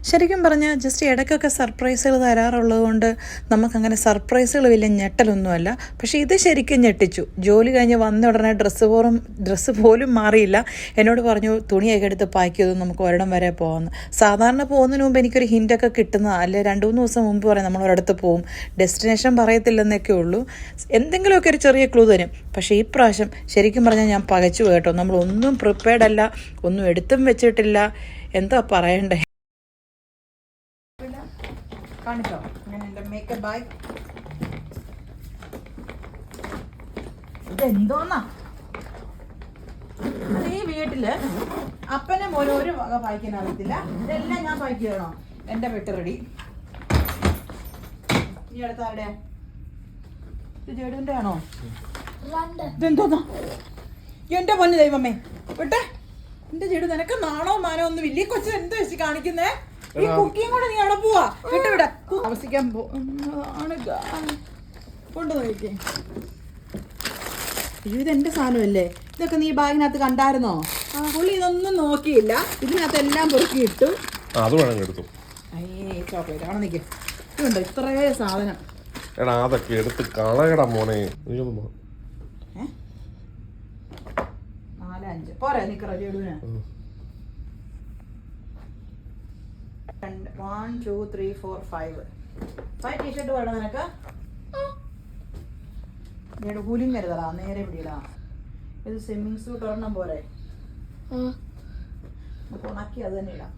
ശരിക്കും പറഞ്ഞാൽ ജസ്റ്റ് ഇടയ്ക്കൊക്കെ സർപ്രൈസുകൾ തരാറുള്ളത് കൊണ്ട് നമുക്കങ്ങനെ സർപ്രൈസുകൾ വലിയ ഞെട്ടലൊന്നുമല്ല. പക്ഷേ ഇത് ശരിക്കും ഞെട്ടിച്ചു. ജോലി കഴിഞ്ഞ് വന്ന ഉടനെ ഡ്രസ്സ് പോലും മാറിയില്ല. എന്നോട് പറഞ്ഞു തുണിയൊക്കെ എടുത്ത് പാക്ക് ചെയ്തു, നമുക്ക് ഒരിടം വരെ പോകാമെന്ന്. സാധാരണ പോകുന്നതിന് മുമ്പ് എനിക്കൊരു ഹിൻ്റൊക്കെ കിട്ടുന്നതാണ്. അല്ലെ 2-3 ദിവസം മുമ്പ് പറയാം നമ്മൾ ഒരിടത്ത് പോകും, ഡെസ്റ്റിനേഷൻ പറയത്തില്ലെന്നൊക്കെ ഉള്ളൂ, എന്തെങ്കിലുമൊക്കെ ഒരു ചെറിയ ക്ലൂ തരും. പക്ഷേ ഈ പ്രാവശ്യം ശരിക്കും പറഞ്ഞാൽ ഞാൻ പകച്ചു കേട്ടോ. നമ്മളൊന്നും പ്രിപ്പയർഡ് അല്ല, ഒന്നും എടുത്തും വെച്ചിട്ടില്ല. എന്താ പറയണ്ടേ. കാണിച്ചോ ഞാൻ എൻ്റെ മേക്കപ്പ് ബാഗ്. ഇതെന്തോന്നാ ഈ വീട്ടില് അപ്പനെ മോനെ ഒരു വക പായ്ക്കാൻ അറിയത്തില്ല. ഇതെല്ലാം ഞാൻ പായ്ക്ക് ചെയ്യണോ? എൻ്റെ പെട്ട് റെഡി. ഈ അടുത്താരുടെ ഇത് ജേടുവിൻ്റെ ആണോ? ഇതെന്തോന്നാ എൻ്റെ പൊന്നു ദൈവമേ വിട്ടെ. എന്റെ ചെടു നിനക്ക് നാണോ മാനോ ഒന്നും ഇല്ലേ? കൊച്ചു എന്ത് വെച്ച് കാണിക്കുന്നേ? ഈ കുക്കിയും കൂടെ നീ അവിടെ പോവാ? വിട്ട താമസിക്കാൻ കൊണ്ടുപോയിക്കേ. ഇതെന്റെ സാധനമല്ലേ? ഇതൊക്കെ നീ ബാഗിനകത്ത് കണ്ടായിരുന്നോ? പുള്ളി ഇതൊന്നും നോക്കിയില്ല, ഇതിനകത്ത് എല്ലാം പൊറുക്കിയിട്ടു. അയ്യേ ചോക്ലേറ്റ് ആണ്. നിക്ക് ഇതുണ്ടോ ഇത്രേ സാധനം. അതൊക്കെ എടുത്ത് കളയടാ മോനെ. 4-5 പോരെ നിക്കറ ചെടുവിന്. 1 2 3 4 5 ടീഷർട്ട് വേണം നിനക്ക്? കൂലിങ് കരുതടാ, നേരെ പിടിയിടാ. ഇത് സ്വിമ്മിങ് സൂട്ട് ഒരെണ്ണം പോരെ? നമുക്ക് ഉണക്കി അത് തന്നെ ഇടാം.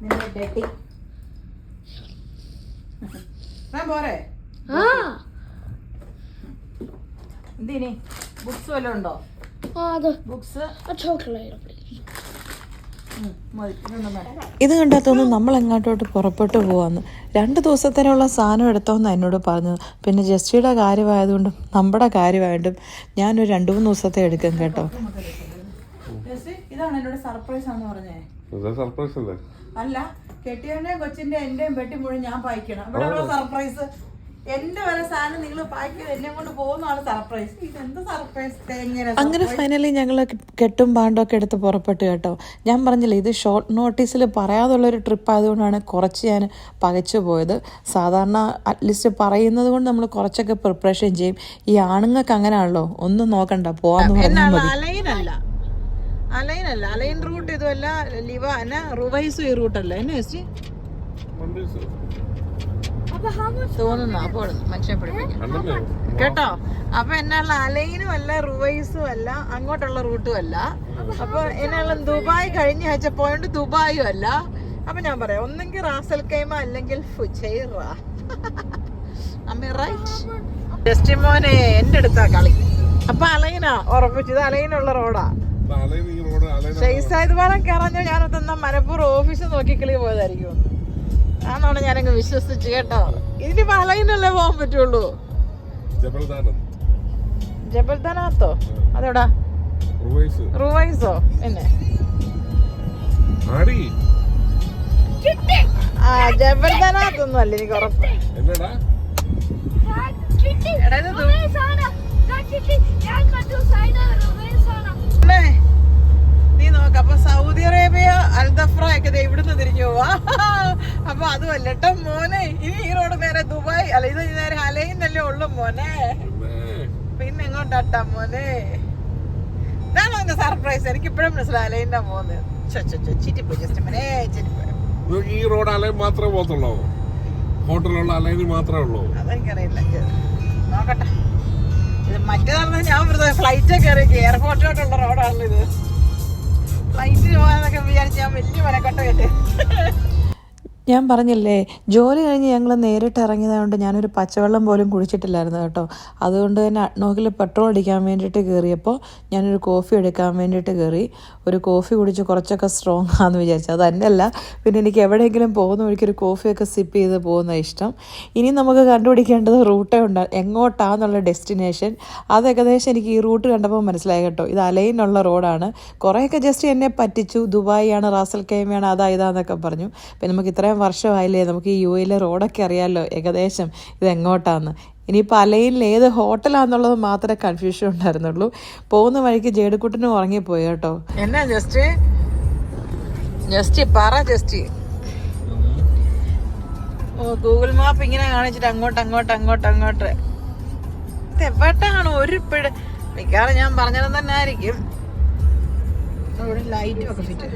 നിന്റെ ഡെട്ടി പോരെ? എന്തിനി ബുക്സ് വല്ലതും ഉണ്ടോ? ബുക്സ് ഇത് കണ്ടാത്തൊന്നും നമ്മൾ എങ്ങോട്ടോട്ട് പുറപ്പെട്ടു പോവാന്ന്. 2 ദിവസത്തിനുള്ള സാധനം എടുത്തോന്ന് എന്നോട് പറഞ്ഞത്. പിന്നെ ജസ്റ്റിയുടെ കാര്യമായതുകൊണ്ടും നമ്മുടെ കാര്യമായിട്ടും ഞാനൊരു 2-3 ദിവസത്തെ എടുക്കും കേട്ടോ. ഇതാണ് എന്നോട് സർപ്രൈസ് ആണെന്ന് പറഞ്ഞേ. അല്ല, കെട്ടിയവന്റെയും കൊച്ചിന്റെ എന്റെയും പെട്ടി മുഴുവൻ ഞാൻ പായിക്കണം. ഇവിടെ സർപ്രൈസ് എന്റെ വരെ സാധനം നിങ്ങൾ പാക്ക് ചെയ്ത് എന്നെ കൊണ്ട് പോകുന്നതാണ് സർപ്രൈസ്. ഇതെന്ത് സർപ്രൈസ്? അങ്ങനെ ഫൈനലി ഞങ്ങൾ കെട്ടും പാണ്ടൊക്കെ എടുത്ത് പുറപ്പെട്ടു കേട്ടോ. ഞാൻ പറഞ്ഞില്ലേ ഇത് ഷോർട്ട് നോട്ടീസിൽ പറയാതുള്ളൊരു ട്രിപ്പ് ആയതുകൊണ്ടാണ് കുറച്ച് ഞാൻ പകച്ചു പോയത്. സാധാരണ അറ്റ്ലീസ്റ്റ് പറയുന്നത് കൊണ്ട് നമ്മൾ കുറച്ചൊക്കെ പ്രിപ്പറേഷൻ ചെയ്യും. ഈ ആണുങ്ങൾക്ക് അങ്ങനെയാണല്ലോ, ഒന്നും നോക്കണ്ട പോവാന്ന് പറഞ്ഞാൽ മതി. അലൈൻ റൂട്ട് ഇതുമല്ല, റുവൈസും ഈ റൂട്ടല്ല എന്നെ തോന്നുന്നു. അപ്പോൾ മനുഷ്യനെ പഠിപ്പിക്കും കേട്ടോ. അപ്പൊ എന്നുള്ള അലൈനും അല്ല റുവൈസും അല്ല, അങ്ങോട്ടുള്ള റൂട്ടും അല്ല. അപ്പൊ എന്നുള്ള ദുബായ് കഴിഞ്ഞ ആഴ്ച പോയോണ്ട് ദുബായും അല്ല. അപ്പൊ ഞാൻ പറയാം, ഒന്നെങ്കിൽ റാസൽ കൈമ അല്ലെങ്കിൽ ഫുജൈറ. ജസ്റ്റിമോനെ എന്റെ അടുത്താ കളി. അപ്പൊ അലൈനാ ഉറപ്പിച്ചു, ഇത് അലൈനുള്ള റോഡാ. ഷെയ്സായതുപോലെ കറഞ്ഞോ ഞാനൊന്ന മലപ്പുറം ഓഫീസ് നോക്കി കളി പോയതായിരിക്കും ആണോടെ ഞാനങ്ങ് വിശ്വസിച്ചു കേട്ടോ. ഇതിന് അലൈനല്ലേ പോകാൻ പറ്റുള്ളൂ. ജബൽദാനത്തോ? അതെവിടാ? റുവൈസോ? പിന്നെ ജബൽദാനത്തൊന്നും അല്ല എനിക്ക് ഉറപ്പ്. നീ നോക്ക. അപ്പൊ സൗദി അറേബ്യ അൽദഫ്ര ഒക്കെ ഇവിടുന്ന് തിരിഞ്ഞു പോവാ. അപ്പൊ അതുമല്ല കേട്ടോ മോനെ. ഇനി ഈ റോഡ് നേരെ ദുബായ് അല്ല, ഇത് നേരെ അലൈനല്ലേ ഉള്ളു മോനെ. പിന്നെ എങ്ങോട്ടാ മോനെ? ഇതാണ് എന്റെ സർപ്രൈസ്. എനിക്ക് ഇപ്പഴും മനസ്സിലായി അലൈനാ പോകുന്നത്. ചിറ്റിപ്പോ ജസ്റ്റ് മോനെ ചിറ്റിപ്പോ. ഈ റോഡ് അലൈൻ മാത്രമേ പോകത്തുള്ളൂ? ഹോട്ടലുള്ള അലൈൻ മാത്രമേ ഉള്ളൂ? അതെനിക്കറിയില്ല, നോക്കട്ടെ. ഇത് മറ്റേതാണെന്ന് ഞാൻ വെറുതെ ഫ്ലൈറ്റ് കയറി എയർപോർട്ടിലോട്ടുള്ള റോഡാണല്ലോ ഇത്. ഫ്ലൈറ്റിൽ പോകാനൊക്കെ വിചാരിച്ച് ഞാൻ വലിയ മനക്കെട്ടല്ലേ. ഞാൻ പറഞ്ഞില്ലേ ജോലി കഴിഞ്ഞ് ഞങ്ങൾ നേരിട്ട് ഇറങ്ങിയതുകൊണ്ട് ഞാനൊരു പച്ചവെള്ളം പോലും കുടിച്ചിട്ടില്ലായിരുന്നു കേട്ടോ. അതുകൊണ്ട് തന്നെ അഡ്നോക്കിൽ പെട്രോൾ അടിക്കാൻ വേണ്ടിയിട്ട് കയറിയപ്പോൾ ഞാനൊരു കോഫി എടുക്കാൻ വേണ്ടിയിട്ട് കയറി. ഒരു കോഫി കുടിച്ച് കുറച്ചൊക്കെ സ്ട്രോങ് ആണെന്ന് വിചാരിച്ചു. അത് തന്നെ അല്ല, പിന്നെ എനിക്ക് എവിടെയെങ്കിലും പോകുന്ന വഴിക്കൊരു കോഫിയൊക്കെ സിപ്പ് ചെയ്ത് പോകുന്ന ഇഷ്ടം. ഇനി നമുക്ക് കണ്ടുപിടിക്കേണ്ടത് റൂട്ടേ ഉണ്ട്, എങ്ങോട്ടാന്നുള്ള ഡെസ്റ്റിനേഷൻ. അത് ഏകദേശം എനിക്ക് ഈ റൂട്ട് കണ്ടപ്പോൾ മനസ്സിലായി കേട്ടോ. ഇത് അലൈനുള്ള റോഡാണ്. കുറേയൊക്കെ ജസ്റ്റ് എന്നെ പറ്റിച്ചു. ദുബായ് ആണ്, റാസൽ കൈമയാണ്, അതാ ഇതാന്നൊക്കെ പറഞ്ഞു. പിന്നെ നമുക്ക് ഇത്രയും വർഷമായില്ലേ, നമുക്ക് ഈ യുഎയിലെ റോഡൊക്കെ അറിയാമല്ലോ ഏകദേശം ഇത് എങ്ങോട്ടാന്ന്. ഇനിയിപ്പോൾ അലൈനിൽ ഏത് ഹോട്ടലാന്നുള്ളത് മാത്രമേ കൺഫ്യൂഷൻ ഉണ്ടായിരുന്നുള്ളൂ. പോകുന്ന വഴിക്ക് ജേടുക്കുട്ടനും ഉറങ്ങിപ്പോയി കേട്ടോ. എന്നാ ജസ്റ്റ് ജസ്റ്റ് പറ ജസ്റ്റ്. ഓ ഗൂഗിൾ മാപ്പ് ഇങ്ങനെ കാണിച്ചിട്ട് അങ്ങോട്ട് എവിടാണ് ഒരു മിക്കവാറും ഞാൻ പറഞ്ഞത് തന്നെ ആയിരിക്കും. ഇവിടെ ലൈറ്റും ഒക്കെ ഫിറ്റ്.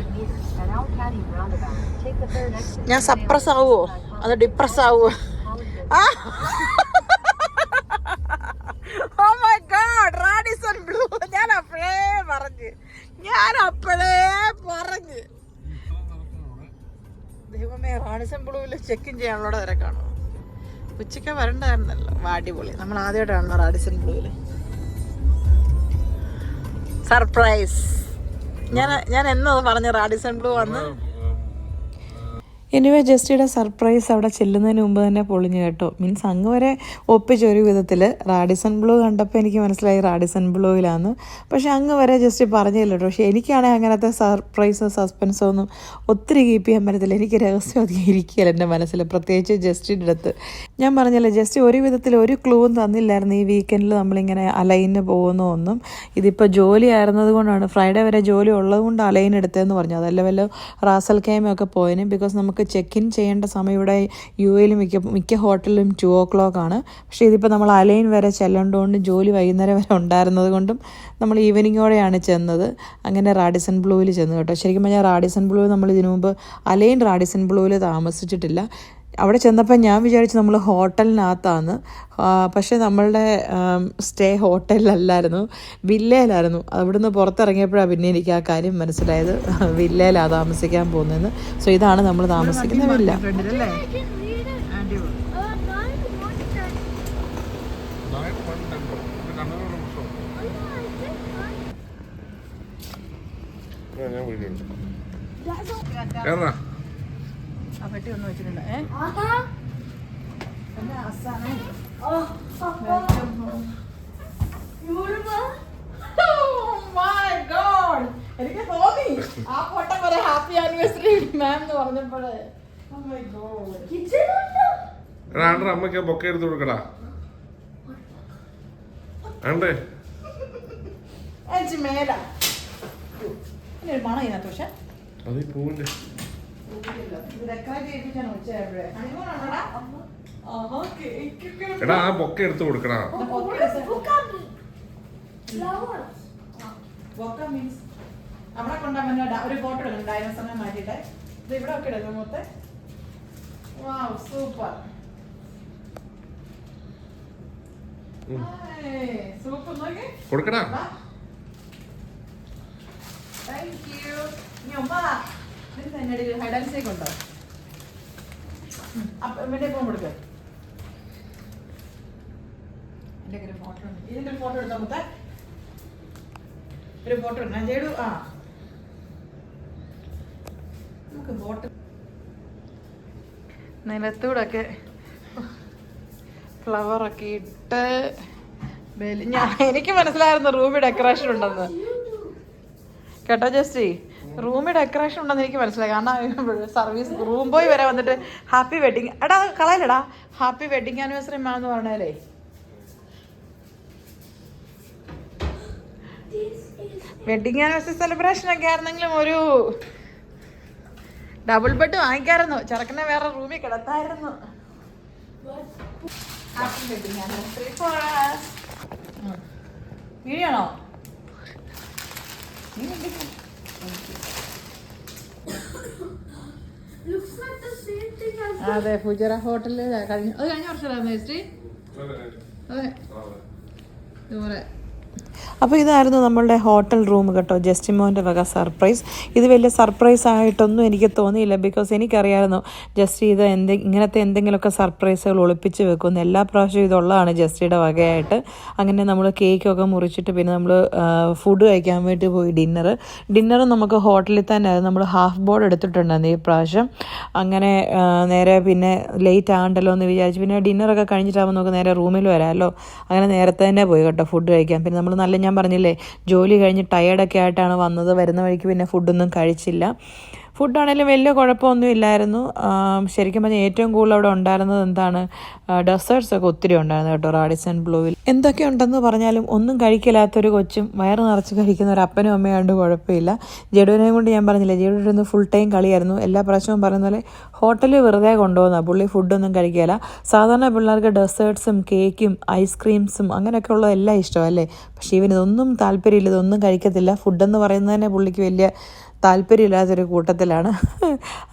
ഞാൻ സപ്രസ് ആവുമോ അത് ഡിപ്രസ് ആവുമോ? Oh my God, Radisson Blu. ഞാൻ അപ്പോഴേ പറഞ്ഞു ദൈവമേ, റാഡിസൺ ബ്ലൂവിൽ ചെക്ക് ഇൻ ചെയ്യാനുള്ള തിരക്കാണോ? ഉച്ചയ്ക്ക് വരണ്ടായിരുന്നല്ലോ. അടിപൊളി. നമ്മൾ ആദ്യമായിട്ടാണല്ലോ റാഡിസൺ ബ്ലൂവിൽ. സർപ്രൈസ്. ഞാൻ എന്നത് പറഞ്ഞ റാഡിസൺ ബ്ലൂ വന്ന്. എനിവേ ജസ്റ്റിയുടെ സർപ്രൈസ് അവിടെ ചെല്ലുന്നതിന് മുമ്പ് തന്നെ പൊളിഞ്ഞു കേട്ടോ. മീൻസ് അങ്ങ് വരെ ഒപ്പിച്ചൊരു വിധത്തിൽ. റാഡിസൺ ബ്ലൂ കണ്ടപ്പോൾ എനിക്ക് മനസ്സിലായി റാഡിസൺ ബ്ലൂവിലാന്ന്. പക്ഷെ അങ്ങ് വരെ ജസ്റ്റ് പറഞ്ഞില്ല കേട്ടോ. പക്ഷെ എനിക്കാണെങ്കിൽ അങ്ങനത്തെ സർപ്രൈസോ സസ്പെൻസോ ഒന്നും ഒത്തിരി കീപ്പ് ചെയ്യാൻ പറ്റത്തില്ല. എനിക്ക് രഹസ്യം അധികം ഇരിക്കുകയല്ല എൻ്റെ മനസ്സിൽ, പ്രത്യേകിച്ച് ജസ്റ്റിൻ്റെ അടുത്ത്. ഞാൻ പറഞ്ഞില്ല, ജസ്റ്റ് ഒരു വിധത്തിൽ ഒരു ക്ലൂവും തന്നില്ലായിരുന്നു ഈ വീക്കെൻഡിൽ നമ്മളിങ്ങനെ അലൈന് പോകുന്ന ഒന്നും. ഇതിപ്പോൾ ജോലി ആയിരുന്നത് കൊണ്ടാണ്, ഫ്രൈഡേ വരെ ജോലി ഉള്ളത് കൊണ്ട് അലൈൻ എടുത്തതെന്ന് പറഞ്ഞു. അതല്ല വല്ല റാസൽ കേമൊക്കെ പോയതിന്. ബിക്കോസ് നമുക്ക് ചെക്ക് ഇൻ ചെയ്യേണ്ട സമയം ഇവിടെ യു എയിൽ മിക്ക ഹോട്ടലിലും 2 o'clock ആണ്. പക്ഷേ ഇതിപ്പോൾ നമ്മൾ അലൈൻ വരെ ചെല്ലേണ്ടതുകൊണ്ട് ജോലി വൈകുന്നേരം വരെ ഉണ്ടായിരുന്നത് കൊണ്ടും നമ്മൾ ഈവനിങ്ങോടെയാണ് ചെന്നത്. അങ്ങനെ റാഡിസൺ ബ്ലൂവിൽ ചെന്ന് കേട്ടോ. ശരിക്കും പറഞ്ഞാൽ റാഡിസൺ ബ്ലൂവിൽ നമ്മൾ ഇതിനു മുമ്പ് അലൈൻ റാഡിസൺ ബ്ലൂവിൽ താമസിച്ചിട്ടില്ല. അവിടെ ചെന്നപ്പോൾ ഞാൻ വിചാരിച്ചു നമ്മൾ ഹോട്ടലിനകത്താണ്. പക്ഷേ നമ്മളുടെ സ്റ്റേ ഹോട്ടലിലല്ലായിരുന്നു, വില്ലയിലായിരുന്നു. അവിടുന്ന് പുറത്തിറങ്ങിയപ്പോഴാണ് പിന്നെ എനിക്ക് ആ കാര്യം മനസ്സിലായത്, വില്ലയിലാണ് താമസിക്കാൻ പോകുന്നതെന്ന്. സോ ഇതാണ് നമ്മൾ താമസിക്കുന്ന വില്ല. പെട്ടി ഒന്ന് വെച്ചിട്ടുണ്ട്. എനിക്ക് തോന്നി ആ ഫോട്ടോ പോലെ ഹാപ്പി ആനിവേഴ്സറി മാം എന്ന് പറഞ്ഞപ്പോഴേ. അമ്മക്ക് ബൊക്കെ എടുത്ത് കൊടുക്കടാ. മേല മണം ഇതിനകത്ത്. പക്ഷെ അത് പൂവിന്റെ എടാ ആ ബൊക്കെ എടുത്ത് കൊടുക്കടാ. അവിടെ കൊണ്ടുപോകാൻ ഒരു ഫോട്ടോ എടുക്കണം ഡൈനോസറിനെ മാറ്റിയിട്ട്. ഇത് ഇവിടെ ഒക്കെ എടുക്കും മൊത്തം. വാവ് സൂപ്പർ സൂപ്പർ നോക്കി കൊടുക്കടാ. Thank you. ഹൈഡൻസേക്ക് ഉണ്ടോ? എന്റെ ഫോൺ കൊടുക്ക. എന്റെ ഒരു ഫോട്ടോ ഉണ്ട്. ഇതിന്റെ ഒരു ഫോട്ടോ എടുത്താൽ മൊത്തം ഒരു ഫോട്ടോ എടുക്കണം ചെയ്തു. ആ നമുക്ക് ഫോട്ടോ നിലത്തൂടൊക്കെ ഫ്ലവറൊക്കെ ഇട്ട് എനിക്ക് മനസ്സിലായിരുന്നു റൂമിൽ ഡെക്കറേഷൻ ഉണ്ടെന്ന് കേട്ടോ. ജസ്റ്റ് റൂമിൽ ഡെക്കറേഷൻ ഉണ്ടെന്ന് എനിക്ക് മനസ്സിലായി. കാരണം സർവീസ് റൂം ബോയ് വരെ വന്നിട്ട് ഹാപ്പി വെഡിങ് എടാ കളയലടാ ഹാപ്പി വെഡിങ് ആനിവേഴ്സറി മാന്ന് പറഞ്ഞാലേ. വെഡിങ് ആനിവേഴ്സറി സെലിബ്രേഷൻ ഒക്കെ ആയിരുന്നെങ്കിലും ഒരു ഡബിൾ ബെഡ് വാങ്ങിക്കായിരുന്നു. ചെറുക്കനെ വേറെ റൂമിൽ കിടത്തായിരുന്നു. Happy wedding anniversary for us. വീഡിയോണോ? അതെ ഫുജറ ഹോട്ടലിൽ കഴിഞ്ഞ വർഷമായിരുന്നു ഹിസ്റ്ററി. അതെ ഇതുപോലെ. അപ്പോൾ ഇതായിരുന്നു നമ്മളുടെ ഹോട്ടൽ റൂം കേട്ടോ, ജസ്റ്റിമോൻ്റെ വക സർപ്രൈസ്. ഇത് വലിയ സർപ്രൈസ് ആയിട്ടൊന്നും എനിക്ക് തോന്നിയില്ല. ബിക്കോസ് എനിക്കറിയാമായിരുന്നു ജസ്റ്റ് ഇത് ഇങ്ങനത്തെ എന്തെങ്കിലുമൊക്കെ സർപ്രൈസുകൾ ഒളിപ്പിച്ച് വെക്കുമെന്ന്. എല്ലാ പ്രാവശ്യവും ഇതുള്ളതാണ് ജസ്റ്റിയുടെ വകയായിട്ട്. അങ്ങനെ നമ്മൾ കേക്കൊക്കെ മുറിച്ചിട്ട് പിന്നെ നമ്മൾ ഫുഡ് കഴിക്കാൻ വേണ്ടി പോയി. ഡിന്നർ നമുക്ക് ഹോട്ടലിൽ തന്നെ ആയിരുന്നു. നമ്മൾ ഹാഫ് ബോർഡ് എടുത്തിട്ടുണ്ടായിരുന്നു ഈ പ്രാവശ്യം. അങ്ങനെ നേരെ പിന്നെ ലേറ്റ് ആകണ്ടല്ലോ എന്ന് വിചാരിച്ചു. പിന്നെ ഡിന്നറൊക്കെ കഴിഞ്ഞിട്ടാകുമ്പോൾ നമുക്ക് നേരെ റൂമിൽ വരാമല്ലോ. അങ്ങനെ നേരത്തെ തന്നെ പോയി കേട്ടോ ഫുഡ് കഴിക്കാൻ. പിന്നെ നമ്മൾ ഞാൻ പറഞ്ഞില്ലേ ജോലി കഴിഞ്ഞ് ടയേർഡൊക്കെ ആയിട്ടാണ് വന്നത്. വരുന്ന വഴിക്ക് പിന്നെ ഫുഡൊന്നും കഴിച്ചില്ല. ഫുഡാണെങ്കിലും വലിയ കുഴപ്പമൊന്നും ഇല്ലായിരുന്നു. ശരിക്കും പറഞ്ഞാൽ ഏറ്റവും കൂടുതൽ അവിടെ ഉണ്ടായിരുന്നത് എന്താണ്, ഡെസേർട്സ് ഒക്കെ ഒത്തിരി ഉണ്ടായിരുന്നു കേട്ടോ റാഡിസൺ ബ്ലൂവിൽ. എന്തൊക്കെ ഉണ്ടെന്ന് പറഞ്ഞാലും ഒന്നും കഴിക്കില്ലാത്തൊരു കൊച്ചും വയറ് നിറച്ച് കഴിക്കുന്ന ഒരു അപ്പനും അമ്മയാണ്ട് കുഴപ്പമില്ല. ജഡുവിനെയും കൊണ്ട് ഞാൻ പറഞ്ഞില്ല, ജഡുവിന് ഫുൾ ടൈം കളിയായിരുന്നു. എല്ലാ പ്രാവശ്യവും പറയുന്ന പോലെ ഹോട്ടലിൽ വെറുതെ കൊണ്ടുപോകുന്നതാണ്, പുള്ളി ഫുഡൊന്നും കഴിക്കില്ല. സാധാരണ പിള്ളേർക്ക് ഡെസേർട്ട്സും കേക്കും ഐസ്ക്രീംസും അങ്ങനെയൊക്കെ ഉള്ളത് എല്ലാം ഇഷ്ടമല്ലേ, പക്ഷേ ഇവനിതൊന്നും താല്പര്യമില്ല, ഇതൊന്നും കഴിക്കത്തില്ല. ഫുഡെന്ന് പറയുന്നത് തന്നെ പുള്ളിക്ക് വലിയ താല്പര്യമില്ലാത്തൊരു കൂട്ടത്തിലാണ്.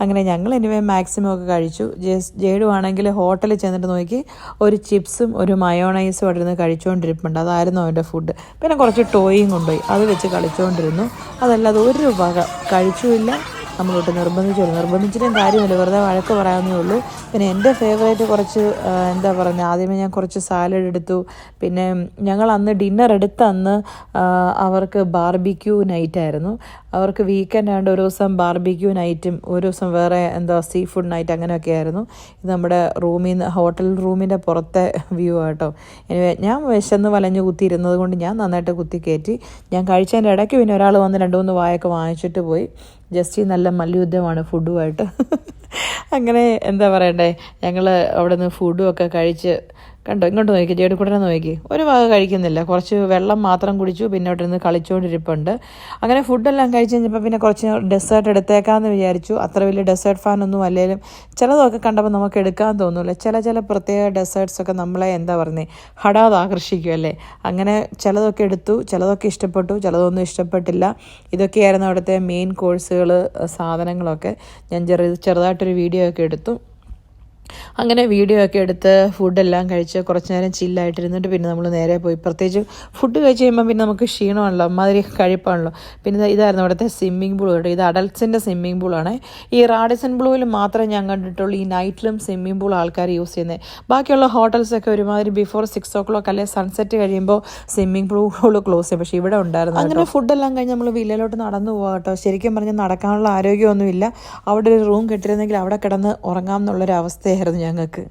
അങ്ങനെ ഞങ്ങൾ എനിവേ മാക്സിമം ഒക്കെ കഴിച്ചു. ജേഡു ആണെങ്കിൽ ഹോട്ടലിൽ ചെന്നിട്ട് നോക്കി ഒരു ചിപ്സും ഒരു മയോണൈസും അവിടെ നിന്ന് കഴിച്ചുകൊണ്ടിരിപ്പുണ്ട്. അതായിരുന്നു അവൻ്റെ ഫുഡ്. പിന്നെ കുറച്ച് ടോയും കൊണ്ടുപോയി, അത് വെച്ച് കളിച്ചുകൊണ്ടിരുന്നു. അതല്ലാതെ ഒരു വക കഴിച്ചുമില്ല. നമ്മളോട്ട് നിർബന്ധിച്ചിട്ടും കാര്യമില്ല, വെറുതെ വഴക്ക് പറയാവുന്നേ ഉള്ളൂ. പിന്നെ എൻ്റെ ഫേവറേറ്റ് കുറച്ച് എന്താ പറയുന്നത്, ആദ്യമേ ഞാൻ കുറച്ച് സാലഡ് എടുത്തു. പിന്നെ ഞങ്ങൾ അന്ന് ഡിന്നർ എടുത്ത അന്ന് അവർക്ക് ബാർബിക്യൂ നൈറ്റായിരുന്നു. അവർക്ക് വീക്കെൻഡ് ആയതുകൊണ്ട് ഒരു ദിവസം ബാർബിക്യൂ നൈറ്റും ഒരു ദിവസം വേറെ എന്താ സീ ഫുഡ് നൈറ്റ് അങ്ങനെയൊക്കെ ആയിരുന്നു. ഇത് നമ്മുടെ റൂമിൽ നിന്ന്, ഹോട്ടൽ റൂമിൻ്റെ പുറത്തെ വ്യൂ ആട്ടോ. എനിവേ ഞാൻ വിശന്ന് വലഞ്ഞ് കുത്തിയിരുന്നത് കൊണ്ട് ഞാൻ നന്നായിട്ട് കുത്തി കയറ്റി. ഞാൻ കഴിച്ചതിൻ്റെ ഇടയ്ക്ക് പിന്നെ ഒരാൾ വന്ന് 2-3 വായൊക്കെ വാങ്ങിച്ചിട്ട് പോയി. ജസ്റ്റ് നല്ല മല്ലുയുദ്ധമാണ് ഫുഡുമായിട്ട്. അങ്ങനെ എന്താ പറയണ്ടേ, ഞങ്ങൾ അവിടെ നിന്ന് ഫുഡും ഒക്കെ കഴിച്ച് കണ്ടോ, ഇങ്ങോട്ട് നോക്കി, ജേഡിക്കുട്ടനെ നോക്കി, ഒരു വക കഴിക്കുന്നില്ല, കുറച്ച് വെള്ളം മാത്രം കുടിച്ചു. പിന്നെ അവിടെ നിന്ന് കളിച്ചുകൊണ്ടിരിപ്പുണ്ട്. അങ്ങനെ ഫുഡെല്ലാം കഴിച്ച് കഴിഞ്ഞപ്പോൾ പിന്നെ കുറച്ച് ഡെസേർട്ട് എടുത്തേക്കാമെന്ന് വിചാരിച്ചു. അത്ര വലിയ ഡെസേർട്ട് ഫാനൊന്നും അല്ലെങ്കിലും ചിലതൊക്കെ കണ്ടപ്പോൾ നമുക്ക് എടുക്കാൻ തോന്നില്ല. ചില പ്രത്യേക ഡെസേർട്ട്സൊക്കെ നമ്മളെ എന്താ പറയുന്നത്, ഹഠാത് ആകർഷിക്കുമല്ലേ. അങ്ങനെ ചിലതൊക്കെ എടുത്തു, ചിലതൊക്കെ ഇഷ്ടപ്പെട്ടു, ചിലതൊന്നും ഇഷ്ടപ്പെട്ടില്ല. ഇതൊക്കെയായിരുന്നു അവിടുത്തെ മെയിൻ കോഴ്സുകൾ, സാധനങ്ങളൊക്കെ. ഞാൻ ചെറുതായിട്ടൊരു വീഡിയോ ഒക്കെ എടുത്തു. അങ്ങനെ വീഡിയോ ഒക്കെ എടുത്ത് ഫുഡെല്ലാം കഴിച്ച് കുറച്ച് നേരം ചില്ലായിട്ടിരുന്നിട്ട് പിന്നെ നമ്മൾ നേരെ പോയി. പ്രത്യേകിച്ച് ഫുഡ് കഴിച്ച് കഴിയുമ്പോൾ പിന്നെ നമുക്ക് ക്ഷീണമാണല്ലോ, അമ്മാതിരി കഴിപ്പാണല്ലോ. പിന്നെ ഇതായിരുന്നു അവിടുത്തെ സ്വിമ്മിംഗ് പൂൾ കേട്ടോ. ഇത് അഡൾട്ട്സിൻ്റെ സ്വിമ്മിംഗ് പൂളാണ്. ഈ റാഡിസൺ ബ്ലൂവിൽ മാത്രമേ ഞാൻ കണ്ടിട്ടുള്ളൂ ഈ നൈറ്റിലും സ്വിമ്മിംഗ് പൂൾ ആൾക്കാർ യൂസ് ചെയ്യുന്നത്. ബാക്കിയുള്ള ഹോട്ടൽസൊക്കെ ഒരുമാതിരി ബിഫോർ 6 o'clock അല്ലെങ്കിൽ സൺസെറ്റ് കഴിയുമ്പോൾ സ്വിമ്മിംഗ് പൂൾ ക്ലോസ് ചെയ്യും. പക്ഷേ ഇവിടെ ഉണ്ടായിരുന്നു. അങ്ങനെ ഫുഡെല്ലാം കഴിഞ്ഞ് നമ്മൾ വില്ലയിലോട്ട് നടന്നു പോകാം കേട്ടോ. ശരിക്കും പറഞ്ഞാൽ നടക്കാനുള്ള ആരോഗ്യമൊന്നുമില്ല. അവിടെ ഒരു റൂം കെട്ടിരുന്നെങ്കിൽ അവിടെ കിടന്ന് ഉറങ്ങാമെന്നുള്ളൊരു അവസ്ഥയായിരുന്നു ഞങ്ങൾക്ക്.